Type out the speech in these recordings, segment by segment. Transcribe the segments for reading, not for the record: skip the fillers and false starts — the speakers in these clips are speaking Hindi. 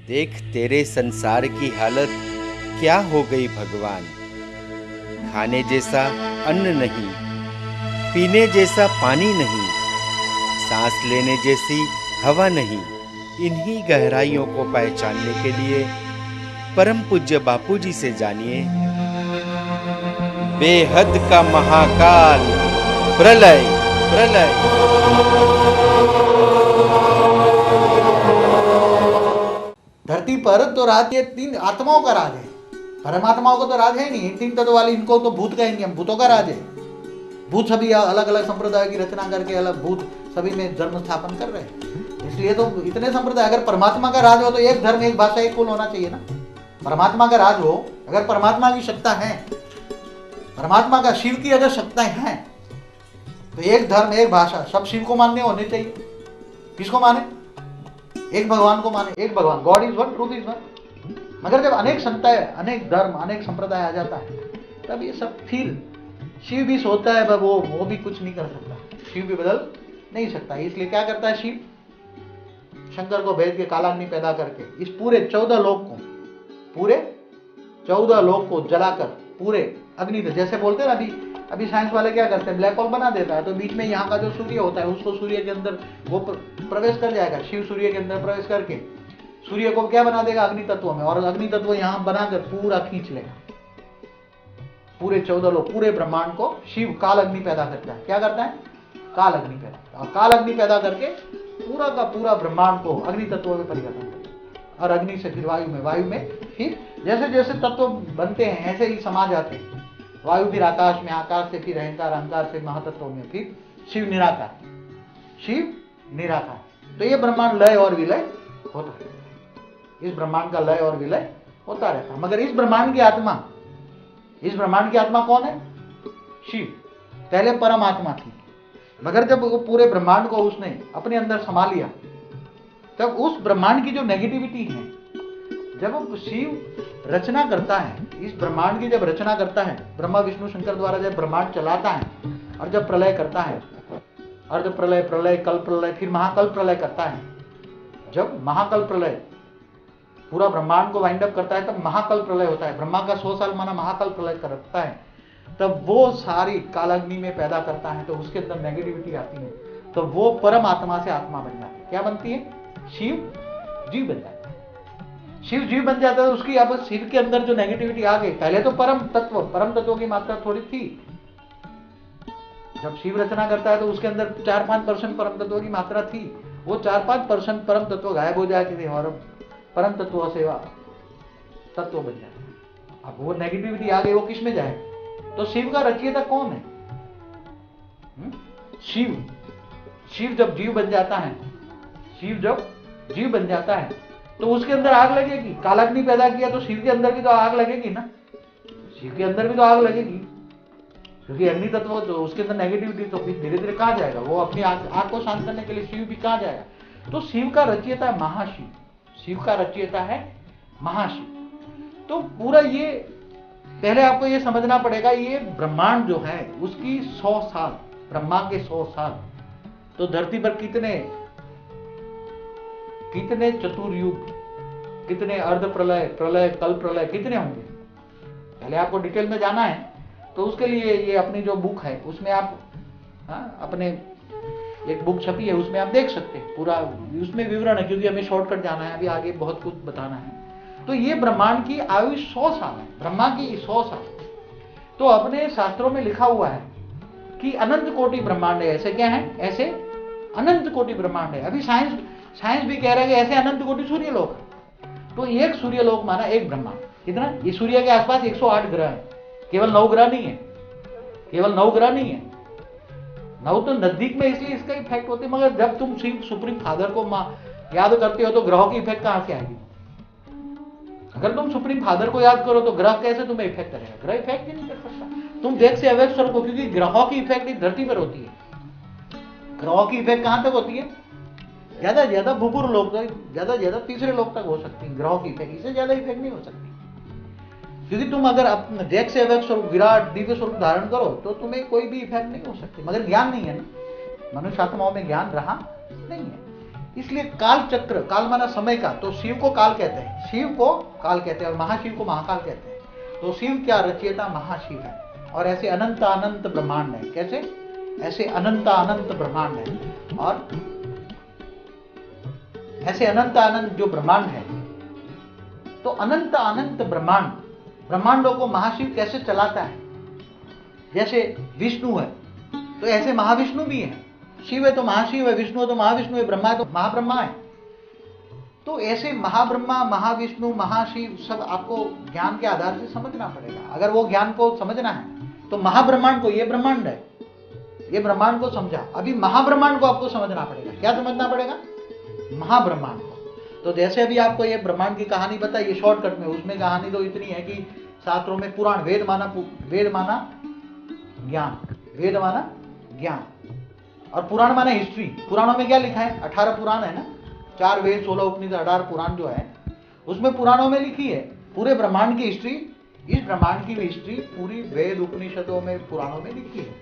देख तेरे संसार की हालत क्या हो गई भगवान। खाने जैसा अन्न नहीं, पीने जैसा पानी नहीं, सांस लेने जैसी हवा नहीं। इन्हीं गहराइयों को पहचानने के लिए परम पूज्य बापूजी से जानिए बेहद का महाकाल प्रलय। प्रलय। धरती पर तो राज ये तीन आत्माओं का राज है। परमात्माओं को तो राज है नहीं, तीन तत्व वाली इनको तो भूत कहेंगे हम, भूतों का राज है। भूत सभी अलग अलग संप्रदाय की रचना करके अलग भूत सभी में धर्म स्थापन कर रहे हैं। इसलिए तो इतने संप्रदाय, अगर परमात्मा का राज हो तो एक धर्म एक भाषा एक कुल होना चाहिए ना। परमात्मा का राज हो, अगर परमात्मा की सत्ता है, परमात्मा का शिव की अगर सत्ताएं हैं, तो एक धर्म एक भाषा, सब शिव को मानने होने चाहिए। किसको माने? एक भगवान को माने, एक भगवान, God is one, truth is one. मगर जब अनेक संताएं, अनेक धर्म, अनेक संप्रदाय आ जाता है, तब ये सब फिर शिव भी सोचता है वो भी कुछ नहीं कर सकता, शिव भी बदल नहीं सकता। इसलिए क्या करता है शिव? शंकर को भेज के कालाग्नि पैदा करके इस पूरे 14 लोक को, पूरे 14 लोक को जलाकर पूरे अग्नि, जैसे बोलते हैं ना, अभी साइंस वाले क्या करते हैं, ब्लैक होल बना देता है, तो बीच में यहाँ का जो सूर्य होता है उसको सूर्य के अंदर वो प्रवेश कर जाएगा। शिव सूर्य के अंदर प्रवेश करके सूर्य को क्या बना देगा? अग्नि तत्व में, और अग्नि तत्व यहाँ बनाकर पूरा खींच लेगा पूरे 14 लोग, पूरे ब्रह्मांड को। शिव काल अग्नि पैदा करता है। क्या करता है? काल अग्नि पैदा, और काल अग्नि पैदा करके पूरा का पूरा ब्रह्मांड को अग्नि तत्व में परिवर्तन करता है। और अग्नि से फिर वायु में, वायु में फिर जैसे जैसे तत्व बनते हैं ऐसे ही समा जाते हैं। वायु फिर आकाश में, आकाश से फिर अहंकार, अहंकार से महातत्व में, फिर शिव निराकार, शिव निराकार। तो ये ब्रह्मांड लय और विलय होता है, इस ब्रह्मांड का लय और विलय होता रहता है। मगर इस ब्रह्मांड की आत्मा, इस ब्रह्मांड की आत्मा कौन है? शिव। पहले परमात्मा थी, मगर जब वो पूरे ब्रह्मांड को उसने अपने अंदर समा लिया, तब उस ब्रह्मांड की जो नेगेटिविटी है, जब शिव रचना करता है, इस ब्रह्मांड की जब रचना करता है, ब्रह्मा विष्णु शंकर द्वारा जब ब्रह्मांड चलाता है, और जब प्रलय करता है, और जब प्रलय, प्रलय, कल प्रलय, फिर महाकल प्रलय करता है, जब महाकल प्रलय पूरा ब्रह्मांड को वाइंड अप करता है, तब महाकल प्रलय होता है। ब्रह्मा का 100 साल माना महाकल प्रलय करता है, तब वो सारी कालाग्नि में पैदा करता है, तो उसके अंदर नेगेटिविटी आती है, तो वो परम आत्मा से आत्मा बन जाती है। क्या बनती है? शिव जीव बन जाता है। शिव जीव बन जाता है, उसकी अब शिव के अंदर जो नेगेटिविटी आ गई, पहले तो परम तत्व की मात्रा थोड़ी थी। जब शिव रचना करता है तो उसके अंदर 4-5% परम तत्व की मात्रा थी, वो 4-5% परम तत्व गायब हो जाए और परम तत्व सेवा तत्व बन जाए। अब वो नेगेटिविटी आ गई, वो किस में जाए? तो शिव का रचयिता कौन है? शिव। शिव जब जीव बन जाता है, शिव जब जीव बन जाता है, तो उसके अंदर आग लगेगी। कालाग्नि पैदा किया तो शिव के अंदर भी तो आग लगेगी ना, शिव के अंदर भी तो आग लगेगी, क्योंकि अग्नि तत्व तो उसके अंदर नेगेटिविटी, तो फिर धीरे धीरे कहां जाएगा वो? अपनी आग को शांत करने के लिए शिव भी कहां जाएगा? तो शिव का रचयिता है महाशिव, शिव का रचयिता है महाशिव। तो पूरा ये पहले आपको ये समझना पड़ेगा, ये ब्रह्मांड जो है उसकी 100 साल, ब्रह्मा के 100 साल, तो धरती पर कितने चतुर्युग, कितने अर्ध प्रलय, प्रलय, कल प्रलय, कितने होंगे? पहले आपको डिटेल में जाना है, तो उसके लिए ये अपनी जो बुक है उसमें आप अपने एक बुक छपी है, उसमें आप देख सकते हैं पूरा, उसमें विवरण है, क्योंकि हमें शॉर्टकट जाना है, अभी आगे बहुत कुछ बताना है। तो ये ब्रह्मांड की आयु 100 साल है, ब्रह्मा की 100 साल। तो अपने शास्त्रों में लिखा हुआ है कि अनंत कोटि ब्रह्मांड है। ऐसे क्या है? ऐसे अनंत कोटि ब्रह्मांड है। अभी साइंस भी कह रहा है कि ऐसे अनंत कोटि सूर्य लोक। तो एक सूर्य लोक माना एक ब्रह्मांड। कितना? ये सूर्य के आसपास 108 ग्रह है, केवल 9 ग्रह नहीं है, केवल 9 ग्रह नहीं है। 9 तो नजदीक में, इसलिए इसका इफेक्ट होती है। मगर जब तुम सुप्रीम फादर को याद करते हो तो ग्रहों की इफेक्ट कहां से आएगी? अगर तुम सुप्रीम फादर को याद करो तो ग्रह कैसे तुम्हें इफेक्ट करेगा? ग्रह इफेक्ट ही नहीं कर सकता। तुम देख से अवेक स्वरूप हो, क्योंकि ग्रहों की इफेक्ट धरती पर होती है। ग्रहों की इफेक्ट कहां तक होती है? ज्यादा ज्यादा भूपूर्व लोक तक, ज्यादा तीसरे लोक तक हो सकती है ग्रहों की इफेक्ट, इससे ज्यादा इफेक्ट नहीं हो सकती। क्योंकि तुम अगर अपने देख से अवेक स्वरूप, विराट दिव्य स्वरूप धारण करो तो तुम्हें कोई भी इफेक्ट नहीं हो सकती। मगर ज्ञान नहीं है ना, मनुष्य आत्माओं में ज्ञान रहा नहीं है। इसलिए काल चक्र, काल माना समय का, तो शिव को काल कहते हैं, शिव को काल कहते हैं और महाशिव को महाकाल कहते हैं। तो शिव क्या रचयिता महाशिव है और ऐसे अनंत अनंत ब्रह्मांड है। कैसे? ऐसे अनंत अनंत ब्रह्मांड है और ऐसे अनंत अनंत जो ब्रह्मांड है, तो अनंत अनंत ब्रह्मांडों को महाशिव कैसे चलाता है? जैसे विष्णु है तो ऐसे महाविष्णु भी है, शिव है तो महाशिव है, विष्णु है तो महाविष्णु है, ब्रह्मा है तो महाब्रह्मा है। तो ऐसे महाब्रह्मा, महाविष्णु, महाशिव सब आपको ज्ञान के आधार से समझना पड़ेगा। अगर वो ज्ञान को समझना है तो महाब्रह्मांड को, ये ब्रह्मांड है, ये ब्रह्मांड को समझा, अभी महाब्रह्मांड को आपको समझना पड़ेगा। क्या समझना पड़ेगा? महाब्रह्मांड को। तो जैसे अभी आपको ये ब्रह्मांड की कहानी बताई, ये शॉर्टकट में, उसमें कहानी तो इतनी है कि शास्त्रों में पुराण, वेद माना ज्ञान, वेद माना ज्ञान और पुराण माना हिस्ट्री। पुराणों में क्या लिखा है? 18 पुराण है ना, 4 वेद, 16 उपनिषद, 18 पुराण जो है, उसमें पुराणों में लिखी है पूरे ब्रह्मांड की हिस्ट्री। इस ब्रह्मांड की हिस्ट्री पूरी वेद उपनिषदों में, पुराणों में लिखी है।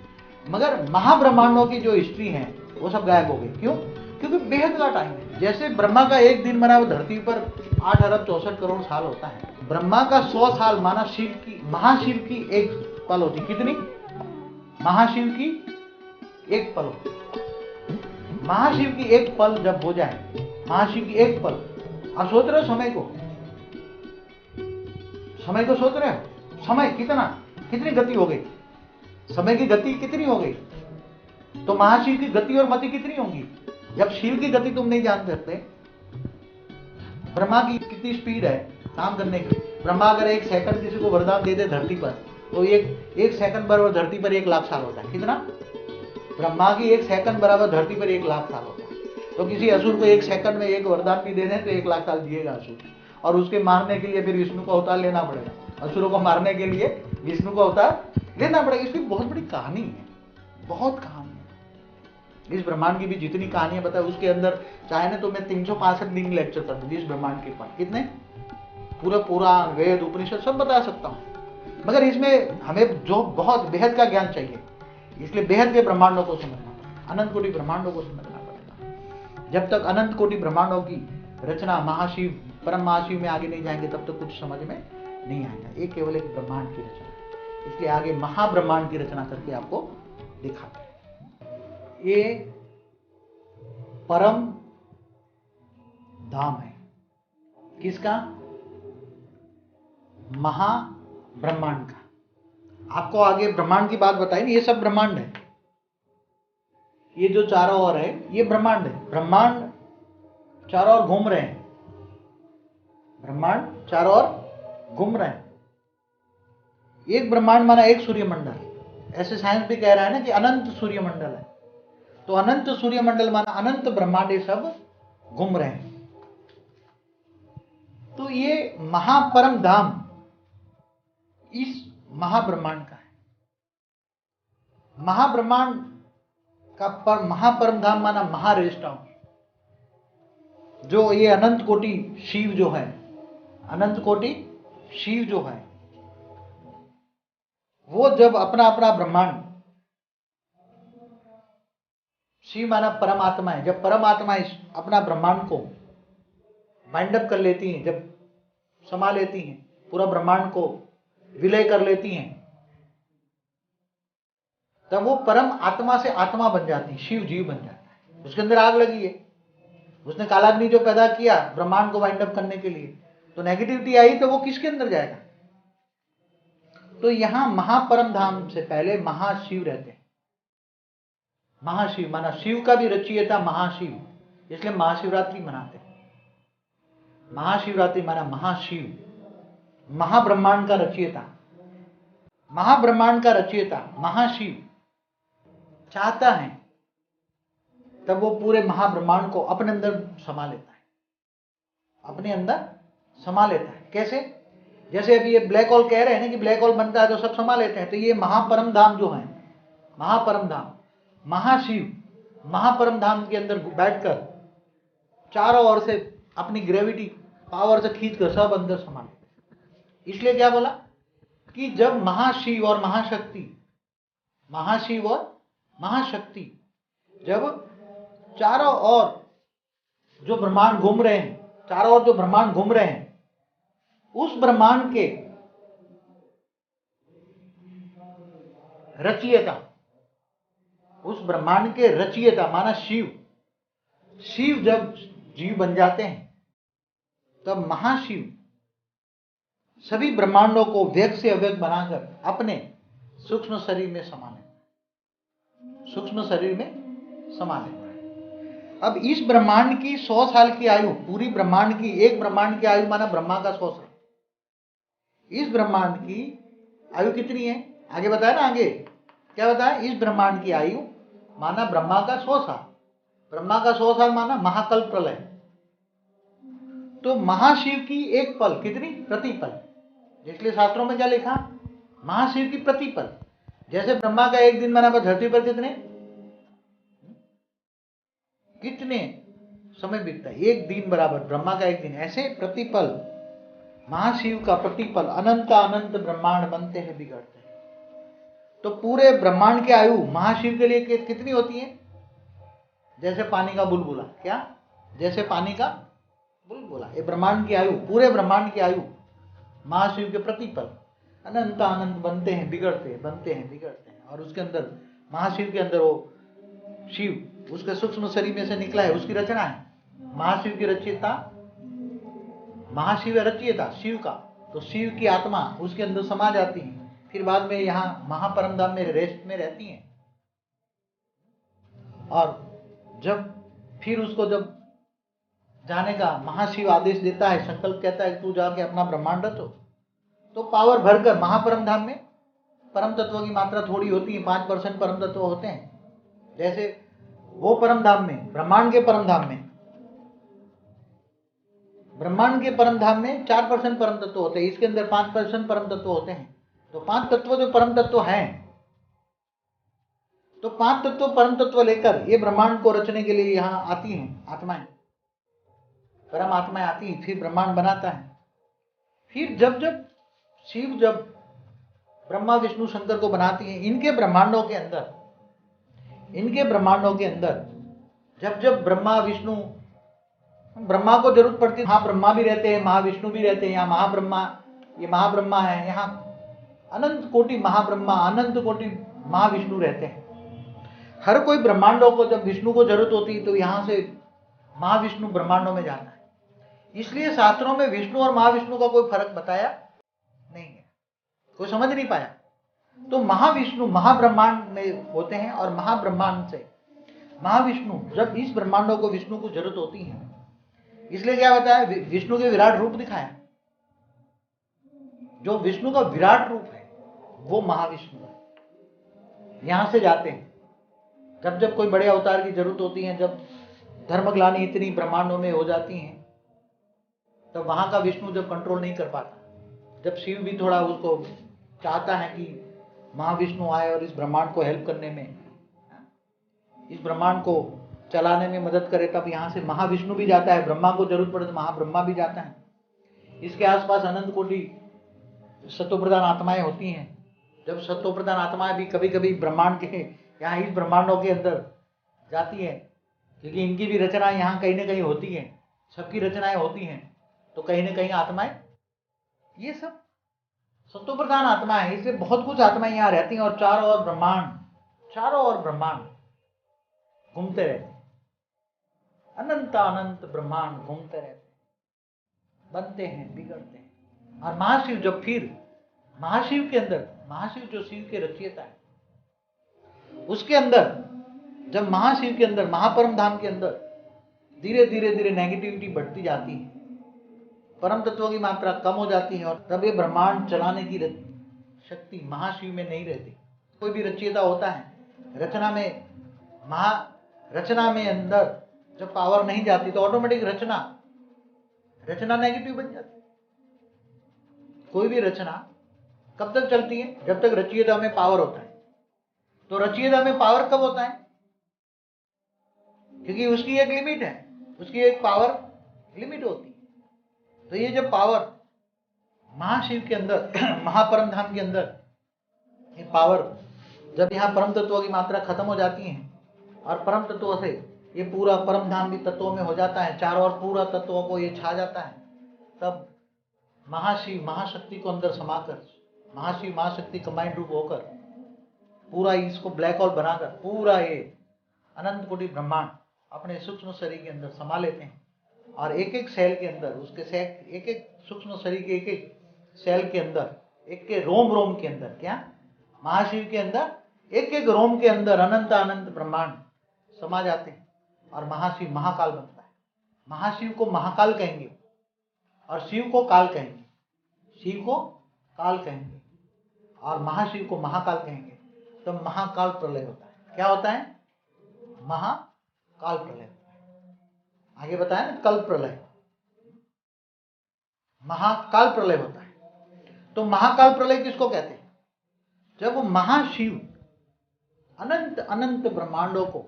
मगर महाब्रह्मांडों की जो हिस्ट्री है वो सब गायब हो गई। क्यों? क्योंकि बेहद का टाइम है। जैसे ब्रह्मा का एक दिन माना धरती पर 8 अरब 64 करोड़ साल होता है, ब्रह्मा का 100 साल माना शिव की, महाशिव की एक पल होती। कितनी? महाशिव की एक पल होती। महाशिव की एक पल जब हो जाए, महाशिव की एक पल, आप सोच रहे हो समय को, समय को सोच रहे हो? समय कितनी गति हो गई, समय की गति कितनी हो गई? तो महाशिव की गति और मति कितनी होगी? जब शिव की गति तुम नहीं जान सकते, ब्रह्मा की कितनी स्पीड है काम करने की। ब्रह्मा अगर 1 सेकंड किसी को वरदान दे दे धरती पर, तो एक सेकंड बराबर धरती पर 1 लाख साल होता है। कितना? ब्रह्मा की 1 सेकंड बराबर धरती पर 1 लाख साल होता है। तो किसी असुर को 1 सेकंड में एक वरदान भी दे दें तो 1 लाख साल जिएगा असुर, और उसके मारने के लिए फिर विष्णु को अवतार लेना पड़ेगा। असुरों को मारने के लिए विष्णु को अवतार लेना पड़ेगा। इसकी बहुत बड़ी कहानी है, बहुत कहानी है। इस ब्रह्मांड की भी जितनी कहानियां बताए उसके अंदर चाहे ना तो मैं 365 दिन लेक्चर कर दूं इस ब्रह्मांड के पास। कितने? पूरा पुराण, वेद, उपनिषद सब बता सकता हूं। मगर इसमें हमें जो बहुत बेहद का ज्ञान चाहिए, इसलिए बेहद के ब्रह्मांडों को समझना पड़ेगा, अनंत कोटि ब्रह्मांडों को समझना पड़ेगा। जब तक अनंत कोटि ब्रह्मांडों की रचना महाशिव, परम महाशिव में आगे नहीं जाएंगे तब तक कुछ समझ में नहीं आएगा। ये केवल एक ब्रह्मांड की रचना है, इसलिए आगे महाब्रह्मांड की रचना करके आपको दिखाते हैं। ये परम धाम है किसका? महाब्रह्मांड का। आपको आगे ब्रह्मांड की बात बताई ना, ये सब ब्रह्मांड है। ये जो चारों ओर है ये ब्रह्मांड है। ब्रह्मांड चारों ओर घूम रहे हैं, ब्रह्मांड चारों ओर घूम रहे हैं। एक ब्रह्मांड माना एक सूर्यमंडल। ऐसे साइंस भी कह रहा है ना कि अनंत सूर्यमंडल है। तो अनंत सूर्यमंडल माना अनंत ब्रह्मांड, ये सब घूम रहे हैं। तो ये महापरम धाम इस महाब्रह्मांड का है। महाब्रह्मांड का महापरम धाम माना महारेस्ट हाउस। जो ये अनंत कोटि शिव जो है, अनंत कोटि शिव जो है, वो जब अपना अपना ब्रह्मांड, शिव माना परमात्मा है, जब परमात्मा अपना ब्रह्मांड को बाइंड अप कर लेती हैं, जब समा लेती हैं, पूरा ब्रह्मांड को विलय कर लेती हैं, तब वो परम आत्मा से आत्मा बन जाती है, शिव जीव बन जाता है। उसके अंदर आग लगी है, उसने कालाग्नि जो पैदा किया ब्रह्मांड को बाइंड अप करने के लिए, तो नेगेटिविटी आई तो वो किसके अंदर जाएगा? तो यहां महापरम धाम से पहले महाशिव रहते हैं। महाशिव माना शिव का भी रचयिता महाशिव, इसलिए महाशिवरात्रि मनाते हैं। महाशिवरात्रि माना महाशिव, महाब्रह्मांड का रचयिता। महाब्रह्मांड का रचयिता महाशिव चाहता है तब वो पूरे महाब्रह्मांड को अपने अंदर समा लेता है, अपने अंदर समा लेता है। कैसे? जैसे अभी ये ब्लैक होल कह रहे हैं ना कि ब्लैक होल बनता है तो सब समा लेते हैं। तो ये महापरम धाम जो है, महापरम धाम, महाशिव महापरम धाम के अंदर बैठकर चारों ओर से अपनी ग्रेविटी पावर से खींचकर सब अंदर समा लेते हैं। इसलिए क्या बोला कि जब महाशिव और महाशक्ति, महाशिव और महाशक्ति जब चारों ओर जो ब्रह्मांड घूम रहे हैं, चारों ओर जो ब्रह्मांड घूम रहे हैं, उस ब्रह्मांड के रचयिता, उस ब्रह्मांड के रचयिता माना शिव, शिव जब जीव बन जाते हैं तब महाशिव सभी ब्रह्मांडों को व्यक्त से अव्यक्त बनाकर अपने सूक्ष्म शरीर में समा लेते, सूक्ष्म शरीर में समा लेते हैं। अब इस ब्रह्मांड की 100 साल की आयु, पूरी ब्रह्मांड की, एक ब्रह्मांड की आयु माना ब्रह्मा का 100 साल, इस ब्रह्मांड की आयु कितनी है आगे बताया ना, आगे क्या बताया, इस ब्रह्मांड की आयु माना ब्रह्मा का 100 साल, ब्रह्मा का 100 साल माना महाकल्प प्रलय। तो महाशिव की एक पल कितनी, प्रतिपल, इसलिए शास्त्रों में क्या लिखा, महाशिव की प्रतिपल। जैसे ब्रह्मा का एक दिन माना धरती पर कितने समय बीतता है, एक दिन बराबर ब्रह्मा का एक दिन, ऐसे प्रतिपल महाशिव का प्रतिपल अनंत अनंत ब्रह्मांड बनते हैं, बिगड़ते हैं। तो पूरे ब्रह्मांड की आयु महाशिव के लिए कितनी होती है, जैसे पानी का बुलबुला, क्या, जैसे पानी का बुलबुला। ये ब्रह्मांड की आयु, पूरे ब्रह्मांड की आयु महाशिव के प्रतिपल अनंत अनंत बनते हैं, बिगड़ते हैं, बनते हैं, बिगड़ते हैं। और उसके अंदर महाशिव के अंदर वो शिव उसके सूक्ष्म शरीर में से निकला है, उसकी रचना है। महाशिव की रचयिता, महाशिव रचयिता शिव का, तो शिव की आत्मा उसके अंदर समा जाती है, फिर बाद में यहाँ महापरम धाम में रेस्ट में रहती हैं। और जब फिर उसको जब जाने का महाशिव आदेश देता है, संकल्प कहता है तू जाके अपना ब्रह्मांड रचो, तो पावर भरकर महापरम धाम में परम तत्व की मात्रा थोड़ी होती है, 5% परम तत्व होते हैं। जैसे वो परम धाम में, ब्रह्मांड के परम धाम में, ब्रह्मांड के परम धाम में 4% परम तत्व होते हैं, इसके अंदर 5% परम तत्व होते हैं। तो 5 तत्व जो परम तत्व हैं, तो 5 तत्व परम तत्व लेकर ये ब्रह्मांड को रचने के लिए यहाँ आती हैं आत्माएं, परम आत्माएं आती हैं, फिर ब्रह्मांड बनाता है। फिर जब शिव जब ब्रह्मा विष्णु शंकर को बनाती हैं, इनके ब्रह्मांडों के अंदर जब ब्रह्मा विष्णु, ब्रह्मा को जरूरत पड़ती है, हाँ ब्रह्मा भी रहते हैं, महाविष्णु भी रहते हैं, यहाँ महाब्रह्मा, ये महाब्रह्मा है, यहाँ अनंत कोटि महाब्रह्मा, अनंत कोटि महाविष्णु रहते हैं। हर कोई ब्रह्मांडों को जब विष्णु को जरूरत होती है तो यहाँ से महाविष्णु ब्रह्मांडों में जाता है। इसलिए शास्त्रों में विष्णु और महाविष्णु का कोई फर्क बताया नहीं है, कोई समझ नहीं पाया। तो महाविष्णु महाब्रह्मांड में होते हैं और महाब्रह्मांड से महाविष्णु, जब इस ब्रह्मांडों को विष्णु को जरूरत होती है, इसलिए क्या बताया, विष्णु के विराट रूप दिखाया। जो विष्णु का विराट रूप है वो महाविष्णु है। यहां से जाते हैं, जब कोई बड़े अवतार की जरूरत होती है, जब धर्मग्लानि इतनी ब्रह्मांडों में हो जाती है, तब वहां का विष्णु जब कंट्रोल नहीं कर पाता, जब शिव भी थोड़ा उसको चाहता है कि महाविष्णु आए और इस ब्रह्मांड को हेल्प करने में, इस ब्रह्मांड को चलाने में मदद करे, तब यहाँ से महाविष्णु भी जाता है। ब्रह्मा को जरूरत पड़े तो महाब्रह्मा भी जाता है। इसके आसपास अनंत कोटि सत्वप्रधान आत्माएं होती हैं। जब सत्वप्रधान आत्माएं भी कभी कभी ब्रह्मांड के यहाँ इस ब्रह्मांडों के अंदर जाती हैं, क्योंकि इनकी भी रचना यहाँ कहीं ना कहीं होती है, सबकी रचनाएं होती हैं, तो कहीं ना कहीं आत्माएं, ये सब सत्वप्रधान आत्माएं हैं, इसलिए बहुत कुछ आत्माएं यहाँ रहती हैं। और चारों ओर ब्रह्मांड घूमते रहते हैं, अनंत अनंत ब्रह्मांड घूमते रहते हैं, बनते हैं, बिगड़ते हैं। और महाशिव जब फिर महाशिव के अंदर, महाशिव जो शिव के रचयिता है, उसके अंदर जब महाशिव के अंदर महापरम धाम के अंदर धीरे धीरे नेगेटिविटी बढ़ती जाती है, परम तत्वों की मात्रा कम हो जाती है, और तब ये ब्रह्मांड चलाने की शक्ति महाशिव में नहीं रहती। कोई भी रचयिता होता है, रचना में अंदर जब पावर नहीं जाती तो ऑटोमेटिक रचना नेगेटिव बन जाती है। कोई भी रचना कब तक चलती है, जब तक रचयिता में पावर होता है। तो रचयिता में पावर कब होता है, क्योंकि उसकी एक लिमिट है, उसकी एक पावर लिमिट होती है। तो ये जब पावर महाशिव के अंदर महापरम धाम के अंदर ये पावर, जब यहाँ परम तत्वों की मात्रा खत्म हो जाती है और परम तत्वों से ये पूरा परम धाम भी तत्वों में हो जाता है, चारों ओर पूरा तत्वों को ये छा जाता है, तब महाशिव महाशक्ति को अंदर समाकर, महाशिव महाशक्ति कंबाइंड रूप होकर पूरा इसको ब्लैक होल बनाकर पूरा ये अनंत कोटि ब्रह्मांड अपने सूक्ष्म शरीर के अंदर समा लेते हैं। और एक एक सेल के अंदर उसके सेल, एक एक सूक्ष्म शरीर के एक एक सेल के अंदर, एक के रोम रोम के अंदर, क्या महाशिव के अंदर एक एक रोम के अंदर अनंत अनंत ब्रह्मांड समा जाते हैं और महाशिव महाकाल बनता है। महाशिव को महाकाल कहेंगे और शिव को काल कहेंगे, शिव को काल कहेंगे और महाशिव को महाकाल कहेंगे। तो महाकाल प्रलय होता है। क्या होता है? महाकाल प्रलय होता है। आगे बताया ना, कल प्रलय, महाकाल प्रलय होता है। तो महाकाल प्रलय किसको कहते हैं? जब वो महाशिव अनंत अनंत ब्रह्मांडों को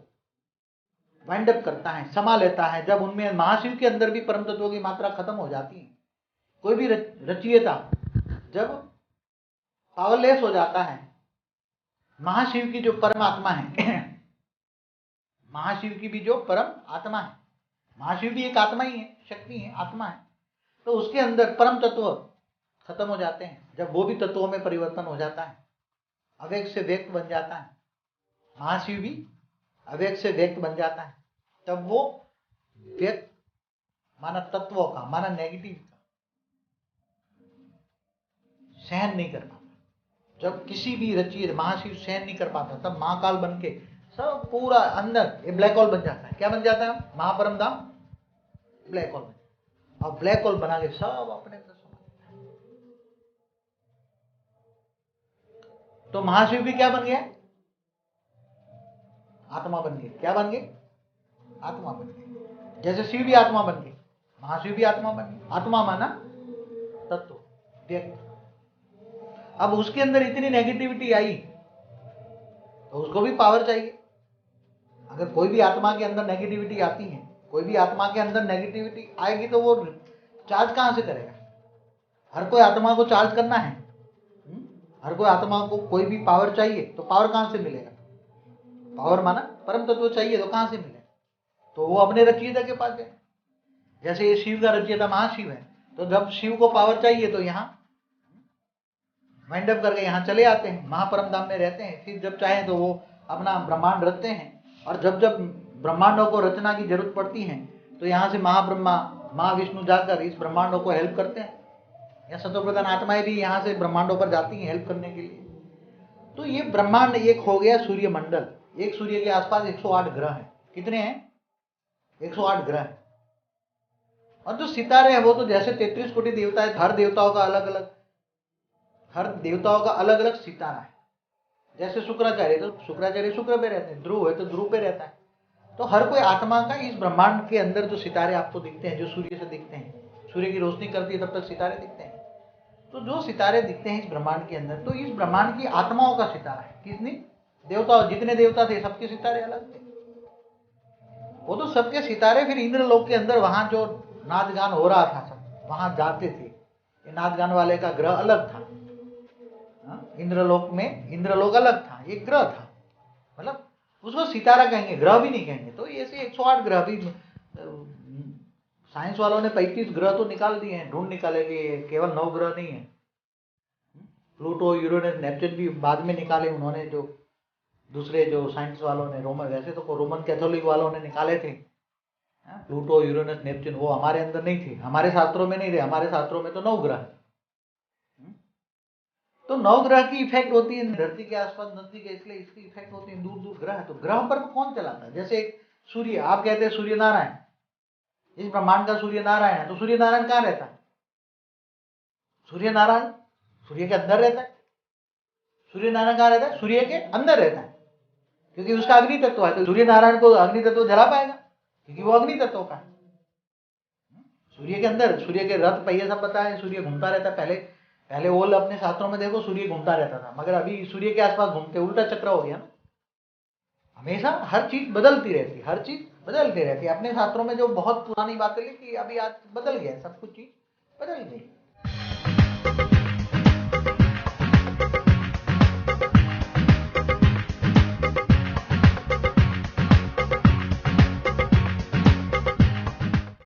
वाइंड अप करता है, समा लेता है, जब उनमें महाशिव के अंदर भी परम तत्वों की मात्रा खत्म हो जाती है, कोई भी रचयिता जब पावरलेस हो जाता है, महाशिव की जो परमात्मा है महाशिव की भी जो परम आत्मा है, महाशिव भी एक आत्मा ही है, शक्ति है, आत्मा है, तो उसके अंदर परम तत्व खत्म हो जाते हैं। जब वो भी तत्वों में परिवर्तन हो जाता है, अव्यक्त से व्यक्त बन जाता है, महाशिव भी अव्यक्त से व्यक्त बन जाता है, तब वो व्यक्त माना तत्वों का, माना नेगेटिव का सहन नहीं कर पाता। जब किसी भी रचयिता महाशिव सहन नहीं कर पाता, तब महाकाल बन के सब पूरा अंदर ये ब्लैक होल बन जाता है। क्या बन जाता है? महापरम धाम ब्लैक होल बन जाता है और ब्लैक होल बना के सब अपने अंदर समा लेता है। तो महाशिव भी क्या बन गया? आत्मा बन गई। क्या बन गई? आत्मा बन गई। जैसे शिव भी आत्मा बन गई, महाशिव भी आत्मा बन गई। आत्मा माना तत्व, व्यक्त। अब उसके अंदर इतनी नेगेटिविटी आई तो उसको भी पावर चाहिए। अगर कोई भी आत्मा के अंदर नेगेटिविटी आती है, कोई भी आत्मा के अंदर नेगेटिविटी आएगी तो वो चार्ज कहां से करेगा? हर कोई आत्मा को चार्ज करना है, हर कोई आत्मा को कोई भी पावर चाहिए, तो पावर कहां से मिलेगा? पावर माना परम तत्व चाहिए, तो कहां से मिलेगा? तो वो अपने रचयिता के पास जाए। जैसे ये शिव का रचयिता महाशिव है, तो जब शिव को पावर चाहिए तो यहाँ वाइंड अप करके यहाँ चले आते हैं, महापरम धाम में रहते हैं। फिर जब चाहे तो वो अपना ब्रह्मांड रचते हैं, और जब जब ब्रह्मांडों को रचना की जरूरत पड़ती है तो यहाँ से महाब्रह्मा महाविष्णु जाकर इस ब्रह्मांडों को हेल्प करते हैं। या सतोप्रधान आत्माएं भी यहाँ से ब्रह्मांडों पर जाती हैं हेल्प करने के लिए। तो ये ब्रह्मांड एक हो गया सूर्य मंडल। एक सूर्य के आसपास 108 ग्रह हैं। कितने हैं? 108 ग्रह हैं। और जो सितारे हैं वो तो जैसे 33 कोटि देवता है, हर देवताओं का अलग अलग, हर देवताओं का अलग अलग सितारा है। जैसे शुक्राचार्य, तो शुक्राचार्य शुक्र पे रहते हैं, ध्रुव है तो ध्रुव पे रहता है। तो हर कोई आत्मा का इस ब्रह्मांड के अंदर जो सितारे आपको दिखते हैं, जो सूर्य से दिखते हैं, सूर्य की रोशनी करती है तब तक सितारे दिखते हैं। तो जो सितारे दिखते हैं इस ब्रह्मांड के अंदर, तो इस ब्रह्मांड की आत्माओं का सितारा है। कितनी देवताओं, जितने देवता थे सबके सितारे अलग थे। वो तो सबके सितारे फिर इंद्रलोक के अंदर वहां जो नाच गान हो रहा था सब वहां जाते थे। ये नाच गान वाले का ग्रह अलग था। इंद्रलोक में इंद्रलोक अलग था, एक ग्रह था, मतलब उसको सितारा कहेंगे, ग्रह भी नहीं कहेंगे। तो ऐसे 108 ग्रह भी, साइंस वालों ने 35 ग्रह तो निकाल दिए हैं, ढूंढ निकालेंगे, केवल 9 ग्रह नहीं है। प्लूटो, यूरेनस, नेपच्यून भी बाद में निकाले उन्होंने, जो दूसरे जो साइंस वालों ने, रोमन, वैसे तो रोमन कैथोलिक वालों ने निकाले थे प्लूटो, यूरेनस, नेपच्यून। वो हमारे अंदर नहीं थे, हमारे शास्त्रों में नहीं थे। हमारे शास्त्रों में तो 9 ग्रह। तो 9 ग्रह की इफेक्ट होती है धरती के आसपास नजदीक है, इसलिए इसकी इफेक्ट होती है। दूर दूर ग्रह है, तो ग्रह पर कौन चलाता है? जैसे सूर्य, आप कहते हैं सूर्य नारायण, इस ब्रह्मांड का सूर्य नारायण है, तो सूर्य नारायण कहाँ रहता है? सूर्य नारायण सूर्य के अंदर रहता है। सूर्य नारायण कहाँ रहता है? सूर्य के अंदर रहता है, क्योंकि उसका अग्नि तत्व है। तो सूर्य नारायण को अग्नि तत्व जला पाएगा, क्योंकि वो अग्नि तत्व का है। सूर्य के अंदर, सूर्य के रथ पहिए सब पता है, सूर्य घूमता रहता है। पहले वो अपने शास्त्रों में देखो सूर्य घूमता रहता था, मगर अभी सूर्य के आसपास घूमते, उल्टा चक्र हो गया ना। हमेशा हर चीज बदलती रहती है, हर चीज बदलती रहती है। अपने शास्त्रों में जो बहुत पुरानी बातें लिखी, अभी आज बदल गया, सब कुछ चीज बदल गई।